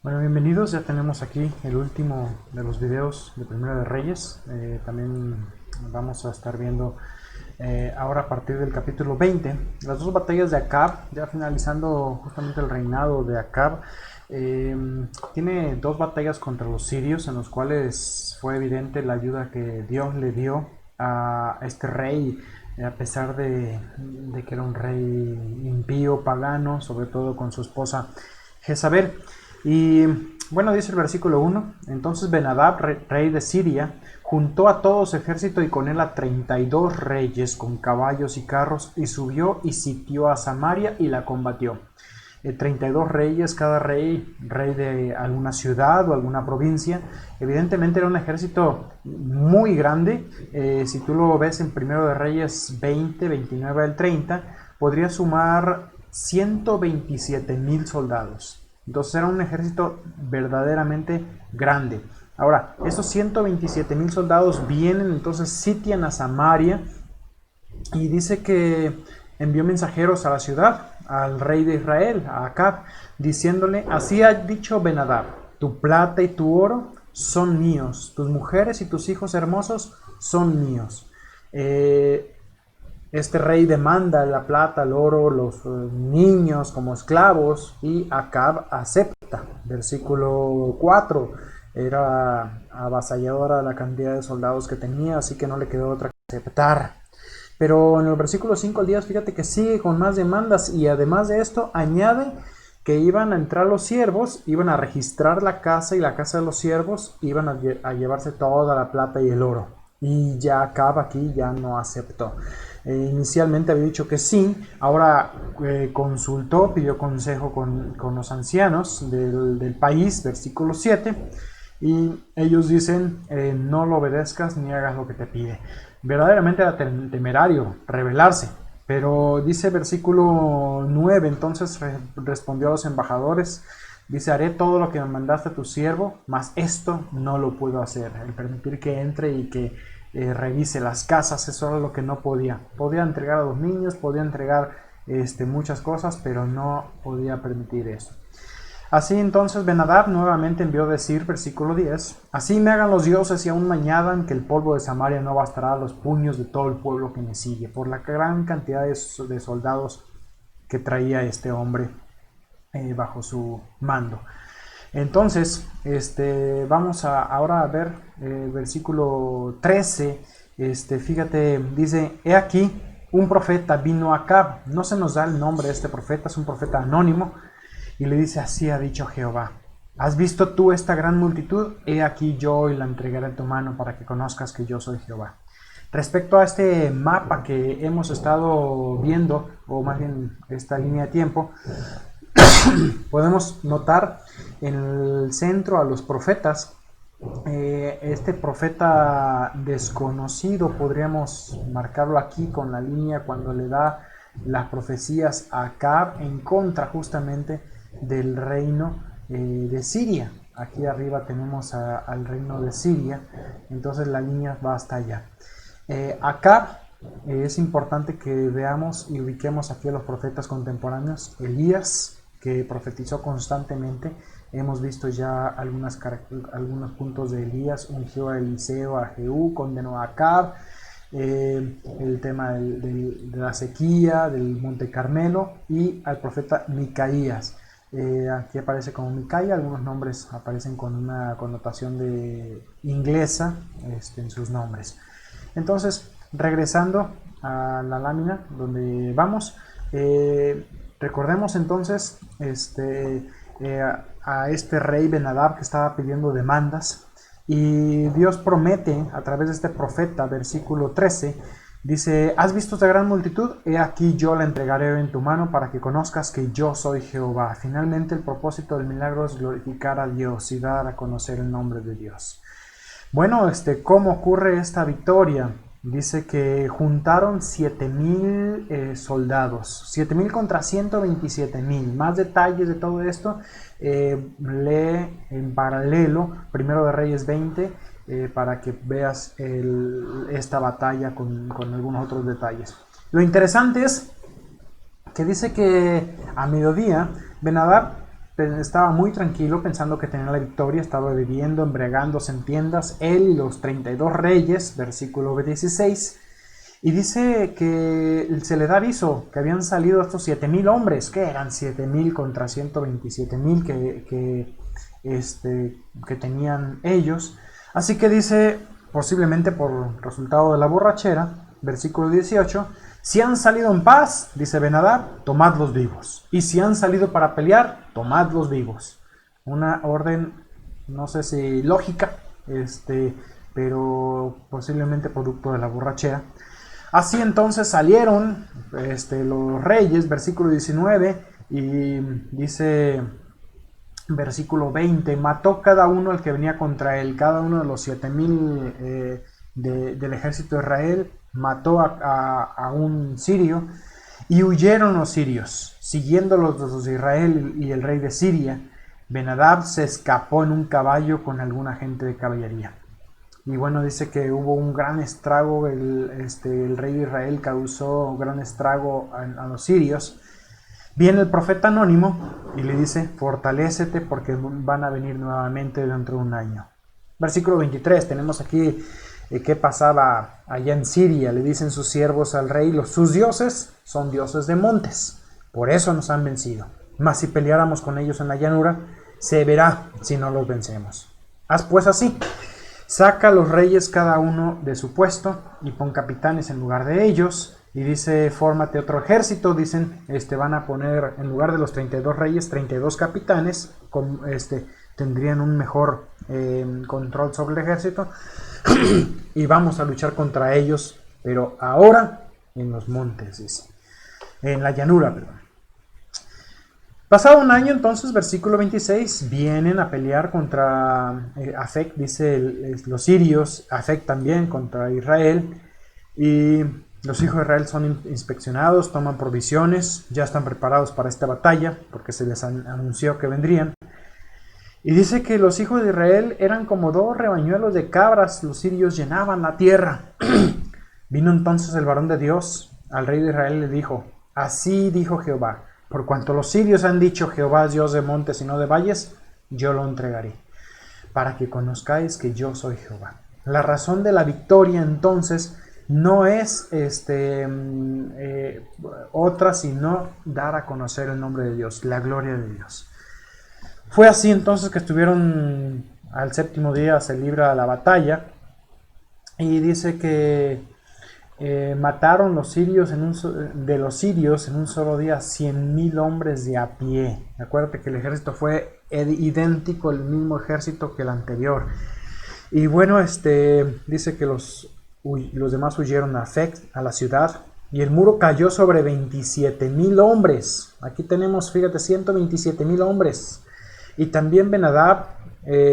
Bueno, bienvenidos, ya tenemos aquí el último de los videos de Primera de Reyes. También vamos a estar viendo ahora a partir del capítulo 20 las dos batallas de Acab, ya finalizando justamente el reinado de Acab. Tiene dos batallas contra los sirios en los cuales fue evidente la ayuda que Dios le dio a este rey, a pesar de que era un rey impío, pagano, sobre todo con su esposa Jezabel. Y bueno, dice el versículo 1, entonces Benadab, rey de Siria, juntó a todo su ejército y con él a 32 reyes con caballos y carros, y subió y sitió a Samaria y la combatió. 32 reyes, cada rey de alguna ciudad o alguna provincia. Evidentemente era un ejército muy grande. Si tú lo ves en Primero de Reyes 20, 29 al 30, podría sumar 127,000 soldados. Entonces era un ejército verdaderamente grande. Ahora, esos 127,000 soldados vienen, entonces sitian a Samaria y dice que envió mensajeros a la ciudad, al rey de Israel, a Acab, diciéndole, así ha dicho Benadab, tu plata y tu oro son míos, tus mujeres y tus hijos hermosos son míos. Este rey demanda la plata, el oro, los niños como esclavos y Acab acepta. Versículo 4. Era avasalladora la cantidad de soldados que tenía, así que no le quedó otra que aceptar. Pero en el versículo 5 al 10, fíjate que sigue con más demandas y además de esto añade que iban a entrar los siervos, iban a registrar la casa y la casa de los siervos, iban a llevarse toda la plata y el oro. Y ya Acab aquí ya no aceptó. Inicialmente había dicho que sí, ahora consultó, pidió consejo con los ancianos del país, versículo 7, y ellos dicen, no lo obedezcas ni hagas lo que te pide. Verdaderamente era temerario rebelarse, pero dice versículo 9, entonces respondió a los embajadores, dice, haré todo lo que me mandaste a tu siervo, mas esto no lo puedo hacer, el permitir que entre y que revise las casas, eso era lo que no podía. Podía entregar a los niños, podía entregar muchas cosas, pero no podía permitir eso. Así entonces Benadab nuevamente envió a decir, versículo 10, así me hagan los dioses y aún me añadan que el polvo de Samaria no bastará a los puños de todo el pueblo que me sigue, por la gran cantidad de soldados que traía este hombre bajo su mando. Entonces, vamos ahora a ver versículo 13, fíjate, dice, he aquí, un profeta vino a Acab, no se nos da el nombre de este profeta, es un profeta anónimo, y le dice, así ha dicho Jehová, ¿has visto tú esta gran multitud? He aquí yo hoy la entregaré en tu mano para que conozcas que yo soy Jehová. Respecto a este mapa que hemos estado viendo, o más bien esta línea de tiempo, podemos notar en el centro a los profetas. Este profeta desconocido, podríamos marcarlo aquí con la línea cuando le da las profecías a Acab en contra justamente del reino de Siria. Aquí arriba tenemos al reino de Siria, entonces la línea va hasta allá. Acab, es importante que veamos y ubiquemos aquí a los profetas contemporáneos. Elías, que profetizó constantemente. Hemos visto ya algunos puntos de Elías, ungió a Eliseo, a Jehú, condenó a Acab, el tema de la sequía, del Monte Carmelo, y al profeta Micaías. Aquí aparece como Micaía, algunos nombres aparecen con una connotación de inglesa en sus nombres. Entonces, regresando a la lámina donde vamos, recordemos entonces a este rey Benadab que estaba pidiendo demandas, y Dios promete a través de este profeta, versículo 13, dice, ¿has visto esta gran multitud? He aquí yo la entregaré en tu mano para que conozcas que yo soy Jehová. Finalmente el propósito del milagro es glorificar a Dios y dar a conocer el nombre de Dios. Bueno, ¿cómo ocurre esta victoria? Dice que juntaron 7,000 soldados, 7,000 contra 127,000. Más detalles de todo esto, lee en paralelo Primero de Reyes 20 para que veas esta batalla con algunos otros detalles. Lo interesante es que dice que a mediodía Benadab estaba muy tranquilo pensando que tenía la victoria, estaba bebiendo, embriagándose en tiendas, él y los 32 reyes, versículo 16, y dice que se le da aviso que habían salido estos 7,000 hombres, que eran 7,000 contra 127,000 que tenían ellos. Así que dice, posiblemente por resultado de la borrachera, versículo 18, si han salido en paz, dice Ben-Hadad, tomadlos vivos. Y si han salido para pelear, tomadlos vivos. Una orden, no sé si lógica, pero posiblemente producto de la borrachera. Así entonces salieron los reyes, versículo 19, y dice, versículo 20, mató cada uno al que venía contra él, cada uno de los 7,000 del ejército de Israel, mató a un sirio, y huyeron los sirios, siguiéndolos los de Israel y el rey de Siria. Ben-Hadad se escapó en un caballo con alguna gente de caballería. Y bueno, dice que hubo un gran estrago, el rey de Israel causó un gran estrago a los sirios. Viene el profeta anónimo y le dice, fortalécete porque van a venir nuevamente dentro de un año. Versículo 23, tenemos aquí qué pasaba allá en Siria. Le dicen sus siervos al rey, sus dioses son dioses de montes, por eso nos han vencido. Mas si peleáramos con ellos en la llanura, se verá si no los vencemos. Haz pues así, saca a los reyes cada uno de su puesto y pon capitanes en lugar de ellos. Y dice, fórmate otro ejército, dicen, van a poner en lugar de los 32 reyes, 32 capitanes, tendrían un mejor control sobre el ejército, y vamos a luchar contra ellos, pero ahora en los montes, dice, en la llanura, perdón. Pasado un año, entonces, versículo 26, vienen a pelear contra Afec, dice los sirios, Afec también contra Israel, y los hijos de Israel son inspeccionados, toman provisiones, ya están preparados para esta batalla, porque se les anunció que vendrían. Y dice que los hijos de Israel eran como 2 rebañuelos de cabras, los sirios llenaban la tierra. Vino entonces el varón de Dios al rey de Israel y le dijo, así dijo Jehová, por cuanto los sirios han dicho, Jehová es Dios de montes y no de valles, yo lo entregaré, para que conozcáis que yo soy Jehová. La razón de la victoria entonces no es otra sino dar a conocer el nombre de Dios, la gloria de Dios. Fue así entonces que estuvieron al 7º día, se libra la batalla, y dice que mataron los sirios de los sirios en un solo día 100,000 hombres de a pie. Acuérdate que el ejército fue idéntico, el mismo ejército que el anterior. Y bueno, dice que los demás huyeron a Afec, a la ciudad, y el muro cayó sobre 27,000 hombres. Aquí tenemos, fíjate, 127,000 hombres. Y también Ben-Hadad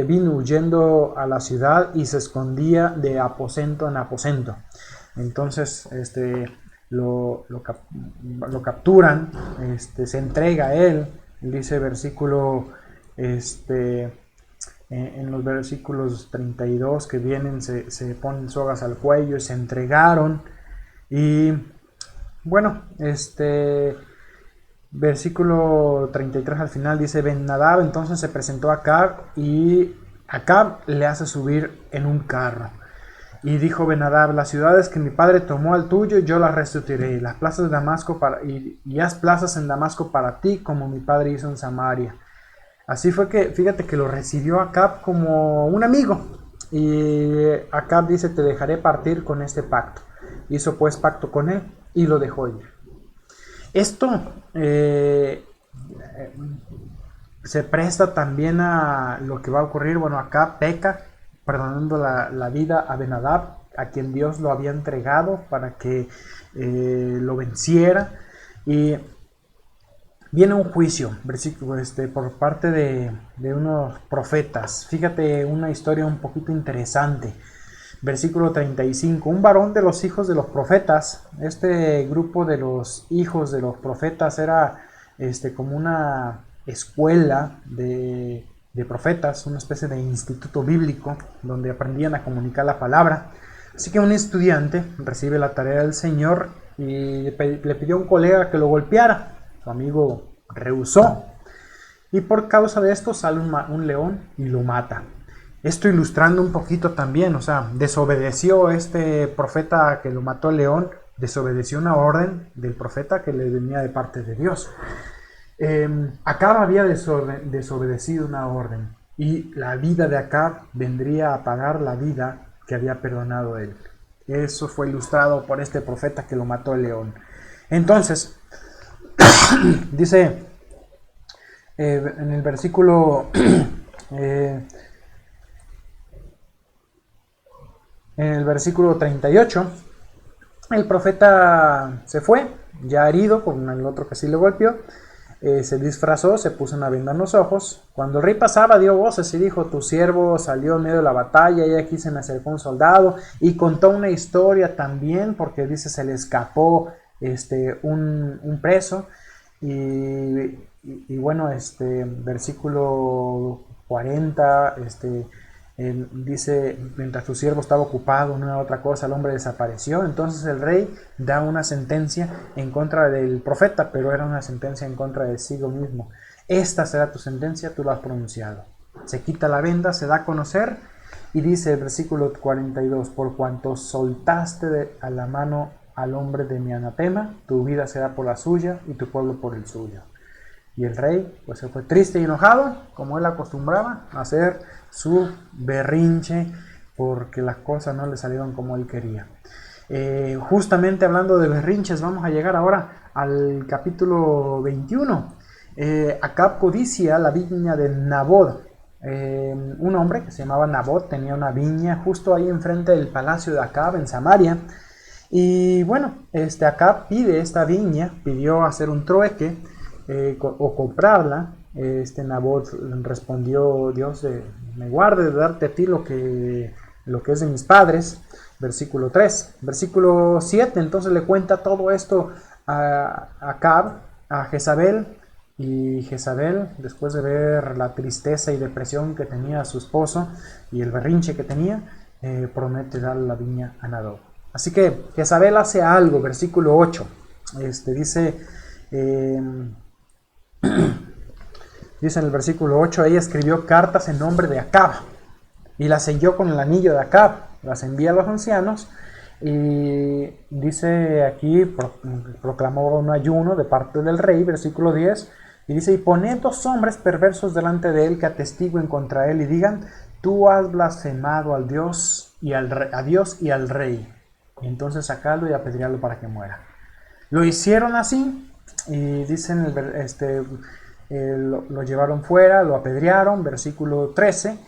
vino huyendo a la ciudad y se escondía de aposento en aposento. Entonces lo capturan, se entrega a él. Dice versículo, en los versículos 32 que vienen, se ponen sogas al cuello y se entregaron. Y bueno, versículo 33 al final dice, Ben-Hadad entonces se presentó a Acab y Acab le hace subir en un carro. Y dijo Ben-Hadad, las ciudades que mi padre tomó al tuyo, yo las restituiré, las plazas de Damasco y haz plazas en Damasco para ti, como mi padre hizo en Samaria. Así fue que, fíjate que lo recibió Acab como un amigo. Y Acab dice, te dejaré partir con este pacto. Hizo pues pacto con él y lo dejó ir. Esto se presta también a lo que va a ocurrir. Bueno, Acab peca, perdonando la vida a Ben-Hadad, a quien Dios lo había entregado para que lo venciera. Y viene un juicio, versículo, por parte de unos profetas. Fíjate, una historia un poquito interesante. Versículo 35. Un varón de los hijos de los profetas. Este grupo de los hijos de los profetas era como una escuela de profetas, una especie de instituto bíblico donde aprendían a comunicar la palabra. Así que un estudiante recibe la tarea del Señor y le pidió a un colega que lo golpeara. Su amigo rehusó. y por causa de esto sale un león y lo mata. Esto ilustrando un poquito también, o sea, desobedeció este profeta que lo mató el león, desobedeció una orden del profeta que le venía de parte de Dios. Acab había desobedecido una orden y la vida de Acab vendría a pagar la vida que había perdonado él. Eso fue ilustrado por este profeta que lo mató el león. Entonces, dice en el versículo en el versículo 38, el profeta se fue, ya herido con el otro que sí le golpeó, se disfrazó, se puso una venda en los ojos. Cuando el rey pasaba, dio voces y dijo: tu siervo salió en medio de la batalla y aquí se me acercó un soldado, y contó una historia también, porque dice se le escapó un preso. Y bueno, versículo 40, dice: mientras tu siervo estaba ocupado en una otra cosa, el hombre desapareció. Entonces el rey da una sentencia en contra del profeta, pero era una sentencia en contra de sí mismo. Esta será tu sentencia, tú la has pronunciado. Se quita la venda, se da a conocer, y dice el versículo 42: por cuanto soltaste a la mano al hombre de mi anatema, tu vida será por la suya y tu pueblo por el suyo. Y el rey pues se fue triste y enojado, como él acostumbraba a hacer su berrinche, porque las cosas no le salieron como él quería. Justamente hablando de berrinches, vamos a llegar ahora al capítulo 21. Acab codicia la viña de Nabot. Un hombre que se llamaba Nabot tenía una viña justo ahí enfrente del palacio de Acab en Samaria. Y bueno, Acab pide esta viña, pidió hacer un trueque o comprarla. Nabot respondió: Dios me guarde de darte a ti lo que es de mis padres. Versículo 3. Versículo 7, entonces le cuenta todo esto a Acab, a Jezabel. Y Jezabel, después de ver la tristeza y depresión que tenía su esposo y el berrinche que tenía, promete darle la viña a Nabot. Así que Jezabel hace algo. Versículo 8, dice dice en el versículo 8: ella escribió cartas en nombre de Acab y las selló con el anillo de Acab, las envía a los ancianos, y dice aquí, proclamó un ayuno de parte del rey. Versículo 10, y dice: y poned 2 hombres perversos delante de él que atestiguen contra él y digan: tú has blasfemado al Dios y a Dios y al rey. Y entonces sacadlo y apedrearlo para que muera. Lo hicieron así, y dicen lo llevaron fuera, lo apedrearon. Versículo 13,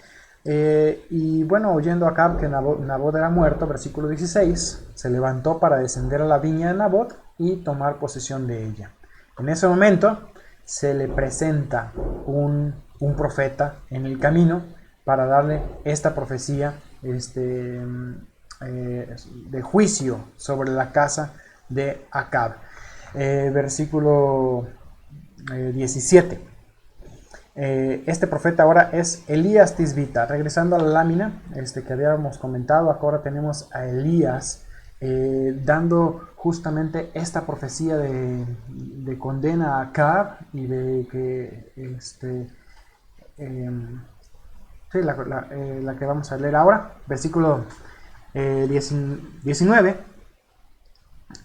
y bueno, oyendo Acab que Nabot era muerto, versículo 16, se levantó para descender a la viña de Nabot y tomar posesión de ella. En ese momento se le presenta un profeta en el camino para darle esta profecía de juicio sobre la casa de Acab. Versículo 17. Este profeta ahora es Elías Tisbita. Regresando a la lámina que habíamos comentado, ahora tenemos a Elías dando justamente esta profecía de condena a Acab y de que la que vamos a leer ahora, versículo 19,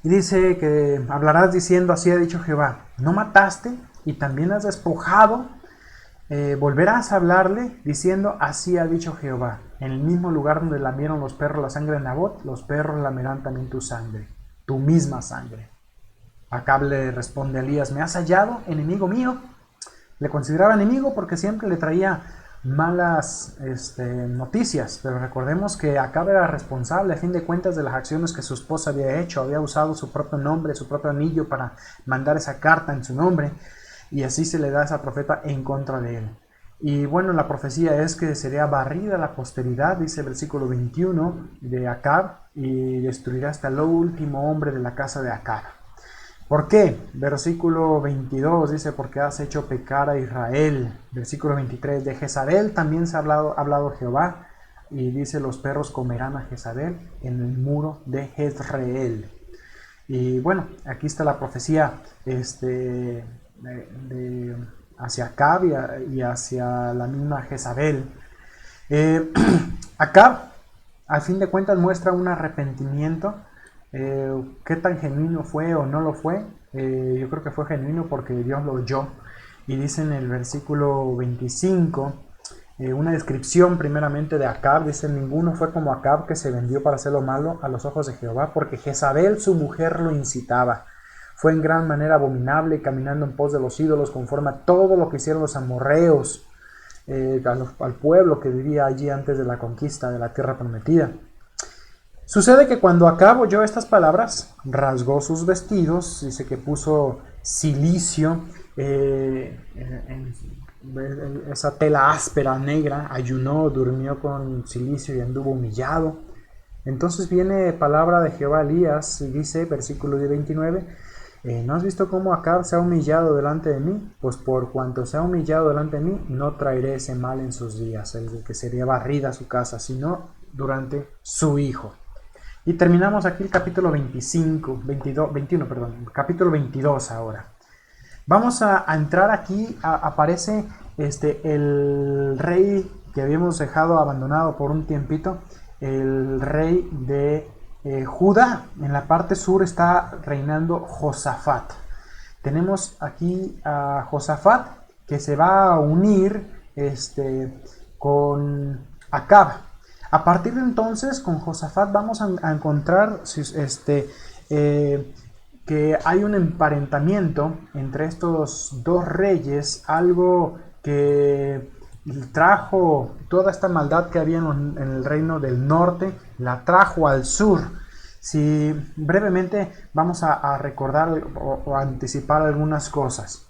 y dice que hablarás diciendo: así ha dicho Jehová, no mataste y también has despojado. Volverás a hablarle diciendo: así ha dicho Jehová, en el mismo lugar donde lamieron los perros la sangre de Nabot, los perros lamerán también tu sangre, tu misma sangre. Acab le responde a Elías: me has hallado, enemigo mío. Le consideraba enemigo porque siempre le traía malas noticias, pero recordemos que Acab era responsable a fin de cuentas de las acciones que su esposa había hecho. Había usado su propio nombre, su propio anillo para mandar esa carta en su nombre, y así se le da a esa profeta en contra de él. Y bueno, la profecía es que sería barrida la posteridad, dice el versículo 21 de Acab, y destruirá hasta el último hombre de la casa de Acab. ¿Por qué? Versículo 22 dice: porque has hecho pecar a Israel. Versículo 23, de Jezabel también se ha hablado Jehová, y dice: los perros comerán a Jezabel en el muro de Jezreel. Y bueno, aquí está la profecía de hacia Acab y hacia la misma Jezabel. Acab, al fin de cuentas, muestra un arrepentimiento. ¿Qué tan genuino fue o no lo fue? Yo creo que fue genuino porque Dios lo oyó. Y dice en el versículo 25, una descripción primeramente de Acab. Dice: ninguno fue como Acab, que se vendió para hacer lo malo a los ojos de Jehová, porque Jezabel su mujer lo incitaba. Fue en gran manera abominable, caminando en pos de los ídolos, conforme a todo lo que hicieron los amorreos, al pueblo que vivía allí antes de la conquista de la tierra prometida. Sucede que cuando Acab oyó estas palabras, rasgó sus vestidos, dice que puso cilicio, esa tela áspera, negra, ayunó, durmió con cilicio y anduvo humillado. Entonces viene palabra de Jehová a Elías y dice, versículo 29, ¿no has visto cómo Acab se ha humillado delante de mí? Pues por cuanto se ha humillado delante de mí, no traeré ese mal en sus días, el que sería barrida su casa, sino durante su hijo. Y terminamos aquí el capítulo 21, capítulo 22 ahora. Vamos a entrar aquí, aparece el rey que habíamos dejado abandonado por un tiempito, el rey de Judá. En la parte sur está reinando Josafat. Tenemos aquí a Josafat que se va a unir con Acab. A partir de entonces, con Josafat vamos a encontrar que hay un emparentamiento entre estos dos reyes, algo que trajo toda esta maldad que había en el reino del norte, la trajo al sur. Si brevemente vamos a recordar o anticipar algunas cosas.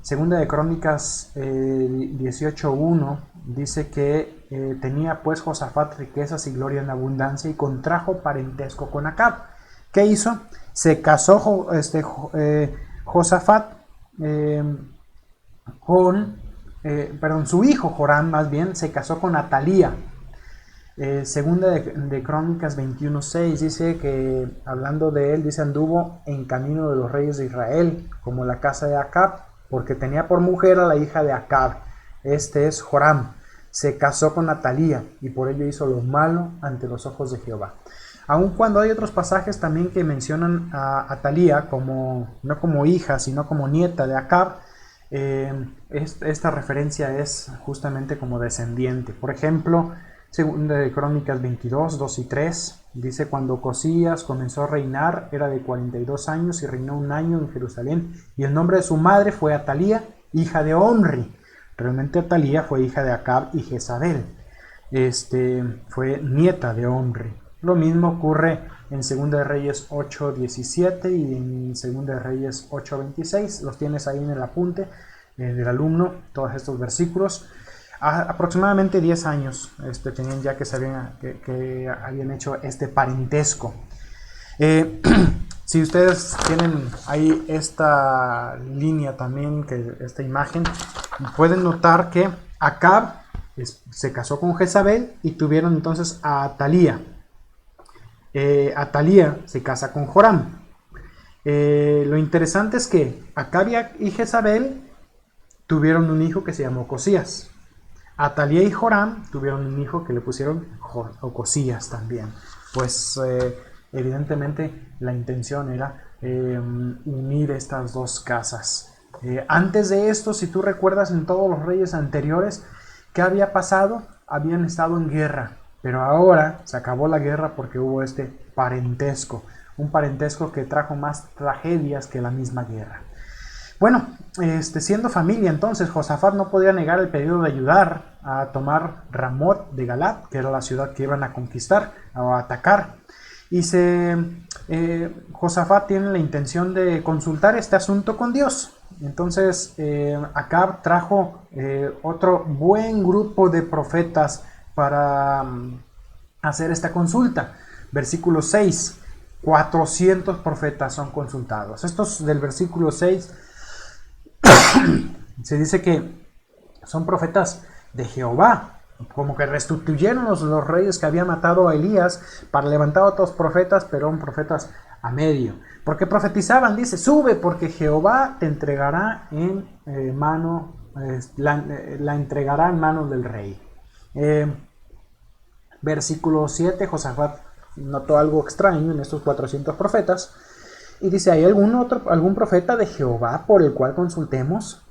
Segunda de Crónicas 18:1 dice que tenía pues Josafat riquezas y gloria en abundancia y contrajo parentesco con Acab. ¿Qué hizo? Se casó Josafat su hijo Joram más bien se casó con Atalía. Segunda de Crónicas 21:6 dice que, hablando de él, dice: anduvo en camino de los reyes de Israel, como la casa de Acab, porque tenía por mujer a la hija de Acab. Este es Joram. Se casó con Atalía y por ello hizo lo malo ante los ojos de Jehová. Aun cuando hay otros pasajes también que mencionan a Atalía no como hija, sino como nieta de Acab, esta referencia es justamente como descendiente. Por ejemplo, Segunda de Crónicas 22, 2 y 3, dice: cuando Ocosías comenzó a reinar, era de 42 años y reinó un año en Jerusalén, y el nombre de su madre fue Atalía, hija de Omri. Realmente Atalía fue hija de Acab y Jezabel. Fue nieta de Omri. Lo mismo ocurre en Segunda de Reyes 8:17 y en Segunda de Reyes 8:26. Los tienes ahí en el apunte del alumno, todos estos versículos. Aproximadamente 10 años tenían ya que habían hecho este parentesco. Si ustedes tienen ahí esta línea también, esta imagen, pueden notar que Acab se casó con Jezabel y tuvieron entonces a Atalía. Atalía se casa con Joram. Lo interesante es que Acab y Jezabel tuvieron un hijo que se llamó Ocosías. Atalía y Joram tuvieron un hijo que le pusieron Ocosías también. Pues evidentemente la intención era unir estas dos casas. Antes de esto, si tú recuerdas, en todos los reyes anteriores, ¿qué había pasado? Habían estado en guerra, pero ahora se acabó la guerra porque hubo este parentesco, un parentesco que trajo más tragedias que la misma guerra. Bueno, siendo familia, entonces Josafat no podía negar el pedido de ayudar a tomar Ramot de Galat, que era la ciudad que iban a conquistar o a atacar. Y Josafat tiene la intención de consultar este asunto con Dios. Entonces Acab trajo otro buen grupo de profetas para hacer esta consulta. Versículo 6, 400 profetas son consultados. Estos del versículo 6 se dice que son profetas de Jehová, como que restituyeron los reyes que habían matado a Elías para levantar a otros profetas, pero eran profetas a medio. Porque profetizaban, dice, sube porque Jehová te entregará en la entregará en manos del rey. Versículo 7, Josafat notó algo extraño en estos 400 profetas y dice, ¿hay algún profeta de Jehová por el cual consultemos?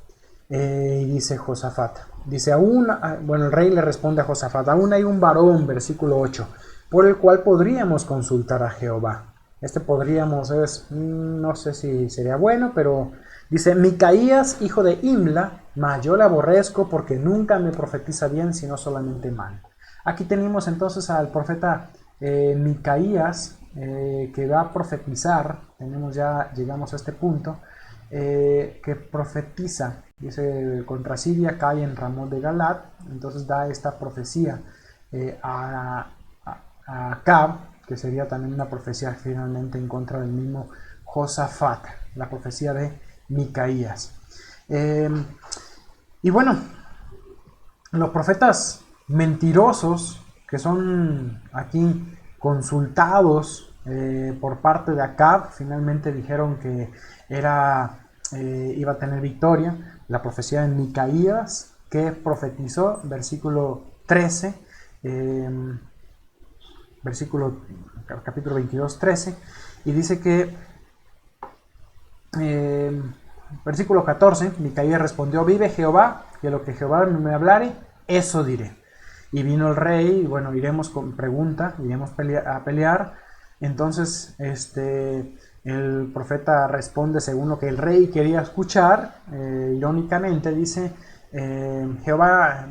Y dice Josafat, dice, el rey le responde a Josafat, aún hay un varón, versículo 8, por el cual podríamos consultar a Jehová. Podríamos no sé si sería bueno, pero dice, Micaías, hijo de Imla, mas yo le aborrezco porque nunca me profetiza bien, sino solamente mal. Aquí tenemos entonces al profeta Micaías, que va a profetizar, llegamos a este punto, que profetiza, dice, contra Siria cae en Ramón de Galat, entonces da esta profecía a Acab, que sería también una profecía finalmente en contra del mismo Josafat, la profecía de Micaías. Y bueno, los profetas mentirosos que son aquí consultados por parte de Acab, finalmente dijeron que iba a tener victoria. La profecía de Micaías, que profetizó, versículo 13, capítulo 22, 13, y dice que, versículo 14, Micaías respondió, vive Jehová, que lo que Jehová me hablare, eso diré. Y vino el rey, y bueno, iremos a pelear. Entonces, el profeta responde según lo que el rey quería escuchar. Irónicamente dice, Jehová,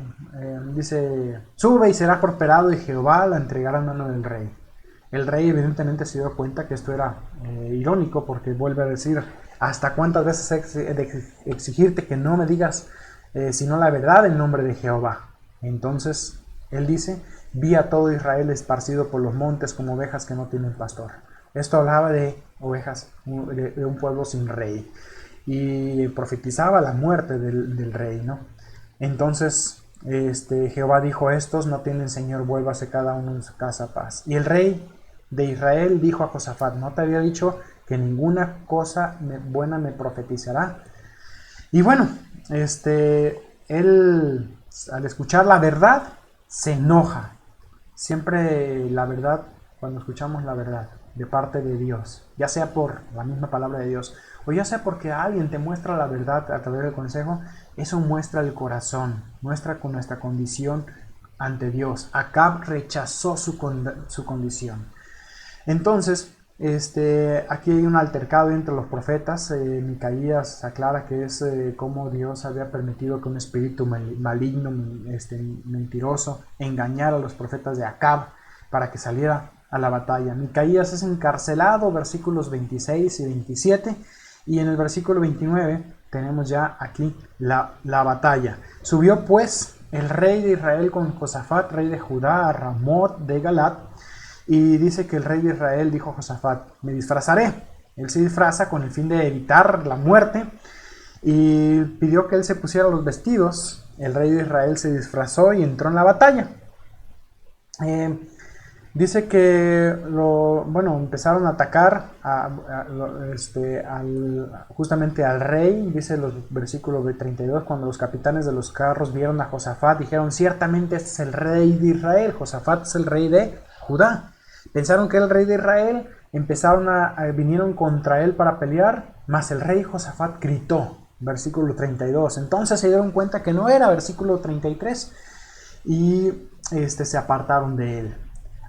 dice, sube y será prosperado, y Jehová la entregará en mano del rey. El rey evidentemente se dio cuenta que esto era irónico, porque vuelve a decir, ¿hasta cuántas veces he de exigirte que no me digas sino la verdad en nombre de Jehová? Entonces él dice, vi a todo Israel esparcido por los montes como ovejas que no tienen pastor. Esto hablaba de ovejas, de un pueblo sin rey, y profetizaba la muerte del rey, ¿no? Entonces Jehová dijo, estos no tienen señor, vuélvase cada uno en su casa paz. Y el rey de Israel dijo a Josafat, ¿no te había dicho que ninguna cosa buena me profetizará? Y bueno, él al escuchar la verdad se enoja. Siempre la verdad, cuando escuchamos la verdad de parte de Dios, ya sea por la misma palabra de Dios, o ya sea porque alguien te muestra la verdad a través del consejo, eso muestra el corazón, muestra con nuestra condición ante Dios. Acab rechazó su condición. Entonces, aquí hay un altercado entre los profetas. Micaías aclara que es como Dios había permitido que un espíritu maligno, mentiroso, engañara a los profetas de Acab para que saliera a la batalla. Micaías es encarcelado, versículos 26 y 27, y en el versículo 29 tenemos ya aquí la batalla. Subió pues el rey de Israel con Josafat, rey de Judá, a Ramot de Galat, y dice que el rey de Israel dijo a Josafat, me disfrazaré. Él se disfraza con el fin de evitar la muerte y pidió que él se pusiera los vestidos. El rey de Israel se disfrazó y entró en la batalla. Dice que empezaron a atacar justamente al rey. Dice los versículos de 32, cuando los capitanes de los carros vieron a Josafat, dijeron, ciertamente este es el rey de Israel. Josafat es el rey de Judá. Pensaron que era el rey de Israel, vinieron contra él para pelear, mas el rey Josafat gritó, versículo 32. Entonces se dieron cuenta que no era, versículo 33, y se apartaron de él.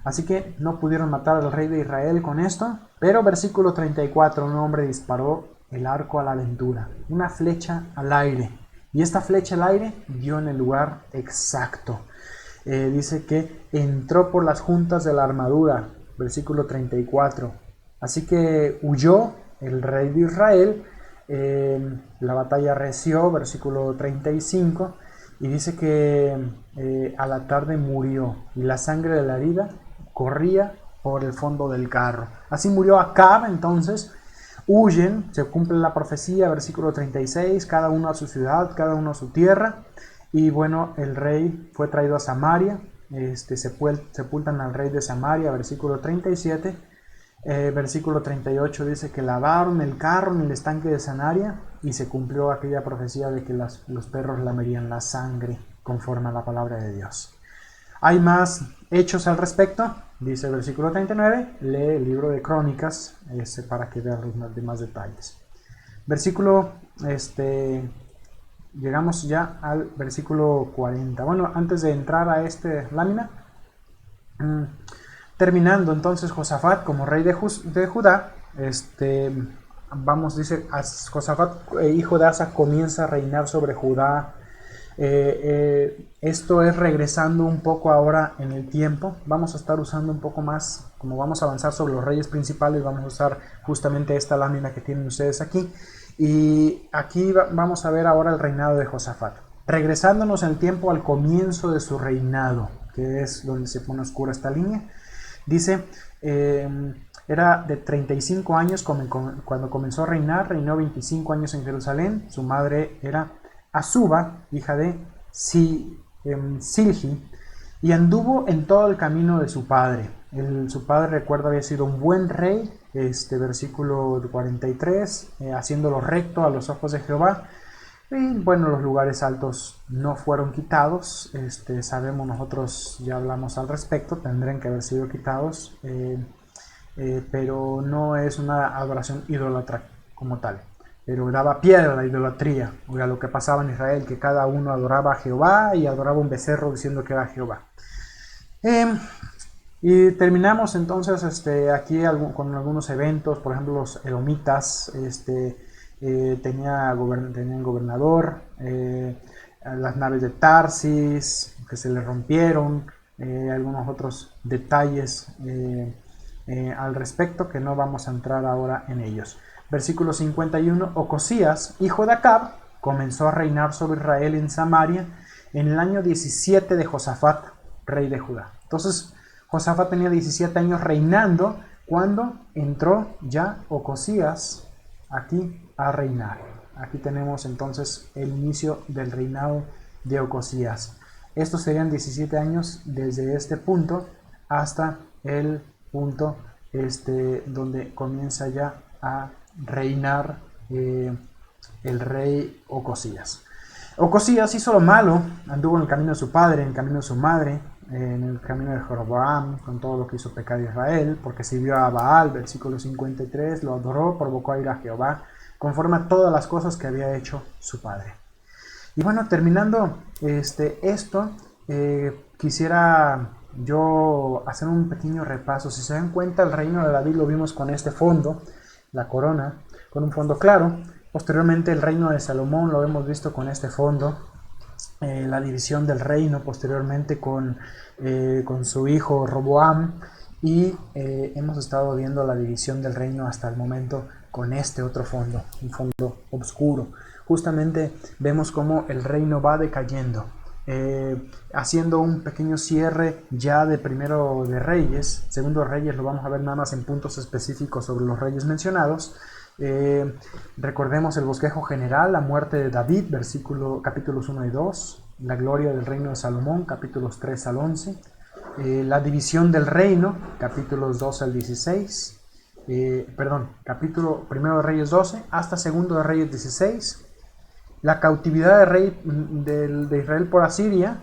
Así que no pudieron matar al rey de Israel con esto, pero versículo 34, un hombre disparó el arco a la aventura, una flecha al aire, y esta flecha al aire dio en el lugar exacto. Dice que entró por las juntas de la armadura, versículo 34. Así que huyó el rey de Israel, la batalla reció, versículo 35, y dice que a la tarde murió, y la sangre de la herida corría por el fondo del carro. Así murió Acab. Entonces huyen, se cumple la profecía, versículo 36, cada uno a su ciudad, cada uno a su tierra. Y bueno, el rey fue traído a Samaria, sepultan al rey de Samaria, versículo 37, Versículo 38 dice que lavaron el carro en el estanque de Sanaria y se cumplió aquella profecía de que los perros lamerían la sangre conforme a la palabra de Dios. Hay más hechos al respecto, dice el versículo 39, lee el libro de Crónicas para que vean los demás detalles. Versículo, llegamos ya al versículo 40. Bueno, antes de entrar a esta lámina, terminando entonces Josafat como rey de Judá, dice, Josafat, hijo de Asa, comienza a reinar sobre Judá. Esto es regresando un poco ahora en el tiempo. Vamos a estar usando un poco más, como vamos a avanzar sobre los reyes principales, vamos a usar justamente esta lámina que tienen ustedes aquí. Y aquí vamos a ver ahora el reinado de Josafat. Regresándonos en el tiempo al comienzo de su reinado, que es donde se pone oscura esta línea. Dice, era de 35 años cuando comenzó a reinar, reinó 25 años en Jerusalén. Su madre era Azuba, hija de Silgi, y anduvo en todo el camino de su padre. Su padre, recuerda, había sido un buen rey, versículo 43, haciéndolo recto a los ojos de Jehová. Y bueno, los lugares altos no fueron quitados, sabemos, nosotros ya hablamos al respecto, tendrían que haber sido quitados, pero no es una adoración idólatra como tal. Pero daba pie a la idolatría, o a lo que pasaba en Israel, que cada uno adoraba a Jehová y adoraba un becerro diciendo que era Jehová. Y terminamos entonces aquí con algunos eventos, por ejemplo los edomitas, tenían gobernador, las naves de Tarsis que se le rompieron, algunos otros detalles al respecto que no vamos a entrar ahora en ellos. Versículo 51, Ocosías, hijo de Acab, comenzó a reinar sobre Israel en Samaria en el año 17 de Josafat, rey de Judá. Entonces, Josafat tenía 17 años reinando cuando entró ya Ocosías aquí a reinar. Aquí tenemos entonces el inicio del reinado de Ocosías. Estos serían 17 años desde este punto hasta el punto donde comienza ya a reinar el rey Ocosías. Ocosías hizo lo malo, anduvo en el camino de su padre, en el camino de su madre, en el camino de Jeroboam, con todo lo que hizo pecar Israel, porque sirvió a Baal, versículo 53, lo adoró, provocó a ir a Jehová, conforme a todas las cosas que había hecho su padre. Y bueno, terminando esto, quisiera yo hacer un pequeño repaso. Si se dan cuenta, el reino de David lo vimos con este fondo, la corona, con un fondo claro. Posteriormente el reino de Salomón lo hemos visto con este fondo, la división del reino posteriormente con su hijo Roboam, y hemos estado viendo la división del reino hasta el momento con este otro fondo, un fondo oscuro. Justamente vemos cómo el reino va decayendo, haciendo un pequeño cierre ya de primero de Reyes. Segundo de Reyes lo vamos a ver nada más en puntos específicos sobre los reyes mencionados. Recordemos el bosquejo general, la muerte de David, capítulos 1 y 2, la gloria del reino de Salomón, capítulos 3 al 11, la división del reino, capítulos 12 al 16, capítulo 1 de Reyes 12 hasta 2 de Reyes 16, la cautividad de Israel por Asiria,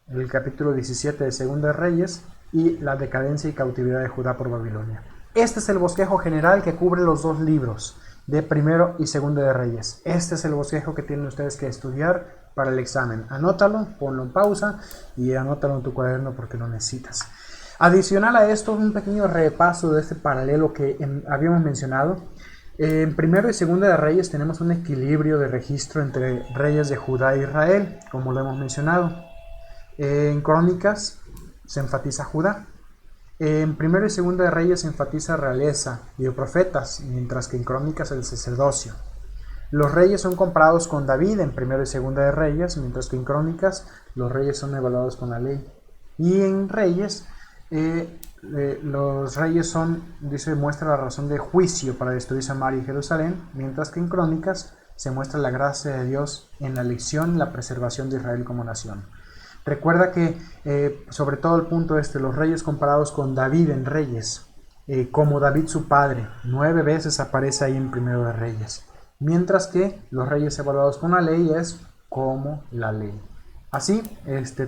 el capítulo 17 de 2 de Reyes, y la decadencia y cautividad de Judá por Babilonia. Este es el bosquejo general que cubre los dos libros, de Primero y Segundo de Reyes. Este es el bosquejo que tienen ustedes que estudiar para el examen. Anótalo, ponlo en pausa y anótalo en tu cuaderno porque lo necesitas. Adicional a esto, un pequeño repaso de este paralelo que habíamos mencionado. En Primero y Segundo de Reyes tenemos un equilibrio de registro entre reyes de Judá e Israel, como lo hemos mencionado. En Crónicas se enfatiza Judá. En Primero y Segundo de Reyes se enfatiza realeza y profetas, mientras que en Crónicas el sacerdocio. Los reyes son comparados con David en Primero y Segundo de Reyes, mientras que en Crónicas los reyes son evaluados con la ley. Y en Reyes, los reyes muestra la razón de juicio para destruir Samaria y Jerusalén, mientras que en Crónicas se muestra la gracia de Dios en la elección y la preservación de Israel como nación. Recuerda que, sobre todo el punto los reyes comparados con David en Reyes, como David su padre. 9 veces aparece ahí en Primero de Reyes. Mientras que los reyes evaluados con la ley es como la ley. Así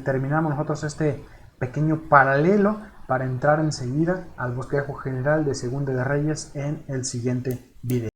terminamos nosotros este pequeño paralelo para entrar enseguida al bosquejo general de Segunda de Reyes en el siguiente video.